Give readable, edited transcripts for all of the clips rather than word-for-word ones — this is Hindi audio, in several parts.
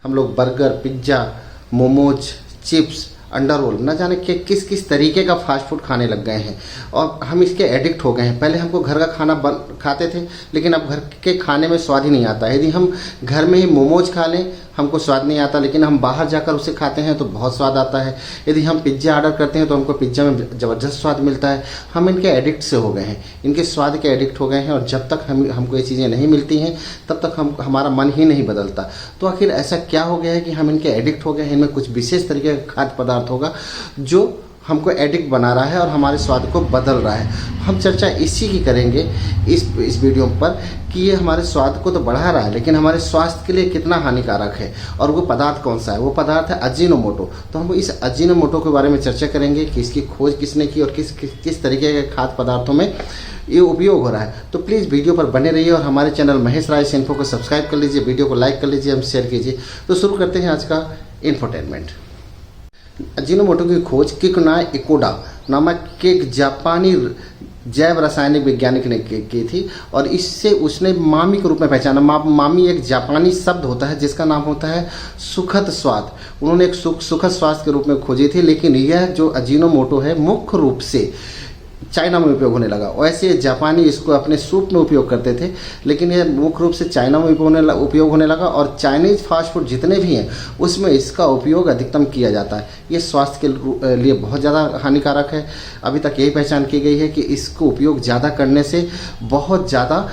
हम लोग बर्गर, पिज्ज़ा, मोमोज, चिप्स, अंडा रोल, न जाने के किस किस तरीके का फास्ट फूड खाने लग गए हैं और हम इसके एडिक्ट हो गए हैं। पहले हमको घर का खाना खाते थे, लेकिन अब घर के खाने में स्वाद ही नहीं आता। यदि हम घर में ही मोमोज खा लें हमको स्वाद नहीं आता, लेकिन हम बाहर जाकर उसे खाते हैं तो बहुत स्वाद आता है। यदि हम पिज्ज़ा ऑर्डर करते हैं तो हमको पिज्ज़ा में ज़बरदस्त स्वाद मिलता है। हम इनके एडिक्ट से हो गए हैं, इनके स्वाद के एडिक्ट हो गए हैं और जब तक हमको ये चीज़ें नहीं मिलती हैं तब तक हमारा मन ही नहीं बदलता। तो आखिर ऐसा क्या हो गया है कि हम इनके एडिक्ट हो गए हैं? इनमें कुछ विशेष तरीके का खाद्य पदार्थ होगा जो हमको एडिक्ट बना रहा है और हमारे स्वाद को बदल रहा है। हम चर्चा इसी की करेंगे इस वीडियो पर कि ये हमारे स्वाद को तो बढ़ा रहा है लेकिन हमारे स्वास्थ्य के लिए कितना हानिकारक है और वो पदार्थ कौन सा है। वो पदार्थ है अजीनोमोटो। तो हम इस अजीनोमोटो के बारे में चर्चा करेंगे कि इसकी खोज किसने की और किस तरीके के खाद्य पदार्थों में ये उपयोग हो रहा है। तो प्लीज़ वीडियो पर बने रहिए और हमारे चैनल महेश राज इन्फो को सब्सक्राइब कर लीजिए, वीडियो को लाइक कर लीजिए, हम शेयर कीजिए। तो शुरू करते हैं आज का इन्फोटेनमेंट। अजीनोमोटो की खोज किकुनाय इकोडा नामक एक जापानी जैव रासायनिक वैज्ञानिक ने की थी और इससे उसने मामी के रूप में पहचाना। मामी एक जापानी शब्द होता है जिसका नाम होता है सुखद स्वाद। उन्होंने एक सुखद स्वाद के रूप में खोजी थी, लेकिन यह जो अजीनोमोटो है मुख्य रूप से चाइना में उपयोग होने लगा। वैसे जापानी इसको अपने सूप में उपयोग करते थे, लेकिन यह मुख्य रूप से चाइना में उपयोग होने लगा और चाइनीज़ फास्ट फूड जितने भी हैं उसमें इसका उपयोग अधिकतम किया जाता है। ये स्वास्थ्य के लिए बहुत ज़्यादा हानिकारक है। अभी तक यही पहचान की गई है कि इसको उपयोग ज़्यादा करने से बहुत ज़्यादा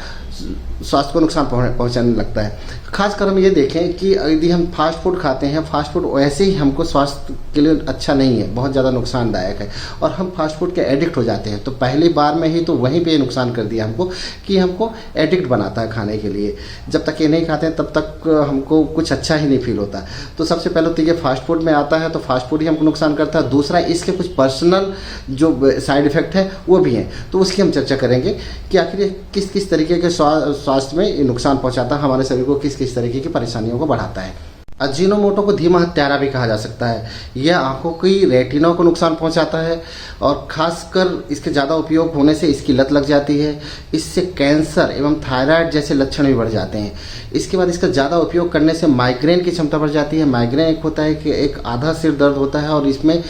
स्वास्थ्य को नुकसान पहुंचाने लगता है। खासकर हम ये देखें कि यदि हम फास्ट फूड खाते हैं, फास्ट फूड वैसे ही हमको स्वास्थ्य के लिए अच्छा नहीं है, बहुत ज़्यादा नुकसानदायक है और हम फास्ट फूड के एडिक्ट हो जाते हैं। तो पहली बार में ही तो वहीं पे नुकसान कर दिया हमको कि हमको एडिक्ट बनाता है खाने के लिए। जब तक ये नहीं खाते हैं तब तक हमको कुछ अच्छा ही नहीं फील होता। तो सबसे पहले तो ये फास्ट फूड में आता है तो फास्ट फूड ही हमको नुकसान करता है। दूसरा, इसके कुछ पर्सनल जो साइड इफ़ेक्ट है वो भी हैं, तो उसकी हम चर्चा करेंगे कि आखिर किस किस तरीके के स्वास्थ्य में नुकसान पहुंचाता है, हमारे शरीर को किस किस तरीके की परेशानियों को बढ़ाता है। अजीनोमोटो को धीमा हत्यारा भी कहा जा सकता है। यह आंखों की रेटिना को नुकसान पहुंचाता है और खासकर इसके ज़्यादा उपयोग होने से इसकी लत लग जाती है। इससे कैंसर एवं थायराइड जैसे लक्षण भी बढ़ जाते हैं। इसके बाद इसका ज़्यादा उपयोग करने से माइग्रेन की क्षमता बढ़ जाती है। माइग्रेन एक होता है कि एक आधा सिर दर्द होता है और इसमें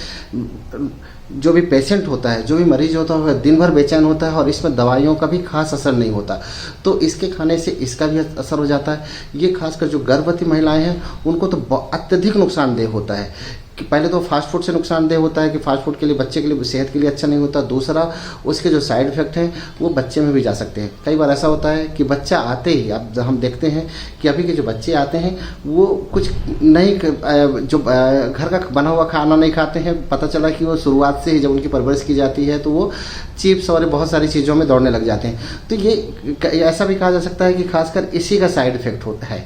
जो भी पेशेंट होता है, जो भी मरीज होता है, वह दिन भर बेचैन होता है और इसमें दवाइयों का भी खास असर नहीं होता। तो इसके खाने से इसका भी असर हो जाता है। ये खासकर जो गर्भवती महिलाएं हैं उनको तो अत्यधिक नुकसानदेह होता है। कि पहले तो फास्ट फूड से नुकसानदेह होता है कि फास्ट फूड के लिए बच्चे के लिए सेहत के लिए अच्छा नहीं होता। दूसरा, उसके जो साइड इफ़ेक्ट हैं वो बच्चे में भी जा सकते हैं। कई बार ऐसा होता है कि बच्चा आते ही, अब हम देखते हैं कि अभी के जो बच्चे आते हैं वो कुछ नहीं, जो घर का बना हुआ खाना नहीं खाते हैं। पता चला कि वो शुरुआत से ही जब उनकी परवरिश की जाती है तो वो चिप्स और बहुत सारी चीज़ों में दौड़ने लग जाते हैं। तो ये ऐसा भी कहा जा सकता है कि खासकर इसी का साइड इफ़ेक्ट होता है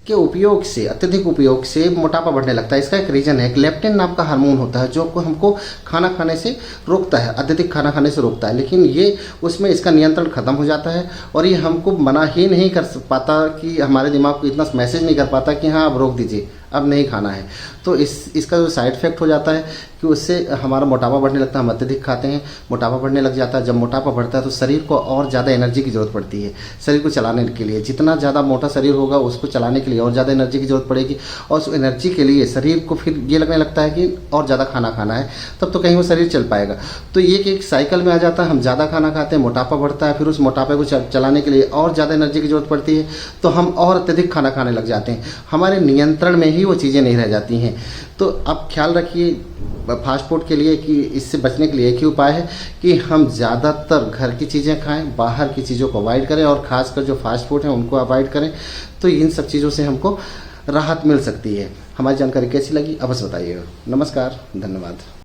के उपयोग से, अत्यधिक उपयोग से मोटापा बढ़ने लगता है। इसका एक रीज़न है कि लेप्टिन नाम का हार्मोन होता है जो हमको खाना खाने से रोकता है, अत्यधिक खाना खाने से रोकता है, लेकिन ये उसमें इसका नियंत्रण खत्म हो जाता है और ये हमको मना ही नहीं कर पाता कि हमारे दिमाग को इतना मैसेज नहीं कर पाता कि हाँ अब रोक दीजिए, अब नहीं खाना है। तो इसका जो साइड इफ़ेक्ट हो जाता है कि उससे हमारा मोटापा बढ़ने लगता है। हम अत्यधिक खाते हैं, मोटापा बढ़ने लग जाता है। जब मोटापा बढ़ता है तो शरीर को और ज़्यादा एनर्जी की ज़रूरत पड़ती है शरीर को चलाने के लिए। जितना ज़्यादा मोटा शरीर होगा उसको चलाने के लिए और ज़्यादा एनर्जी की ज़रूरत पड़ेगी और उस एनर्जी के लिए शरीर को फिर ये लगने लगता है कि और ज़्यादा खाना खाना है, तब तो कहीं वो शरीर चल पाएगा। तो ये एक साइकिल में आ जाता है। हम ज़्यादा खाना खाते हैं, मोटापा बढ़ता है, फिर उस मोटापे को चलाने के लिए और ज़्यादा एनर्जी की ज़रूरत पड़ती है तो हम और अत्यधिक खाना खाने लग जाते हैं। हमारे नियंत्रण में ही वो चीज़ें नहीं रह जाती हैं। तो अब ख्याल रखिए फास्ट फूड के लिए कि इससे बचने के लिए एक ही उपाय है कि हम ज़्यादातर घर की चीज़ें खाएं, बाहर की चीज़ों को अवॉइड करें और ख़ासकर जो फास्ट फूड हैं उनको अवॉइड करें। तो इन सब चीज़ों से हमको राहत मिल सकती है। हमारी जानकारी कैसी लगी अवश्य बताइएगा। नमस्कार, धन्यवाद।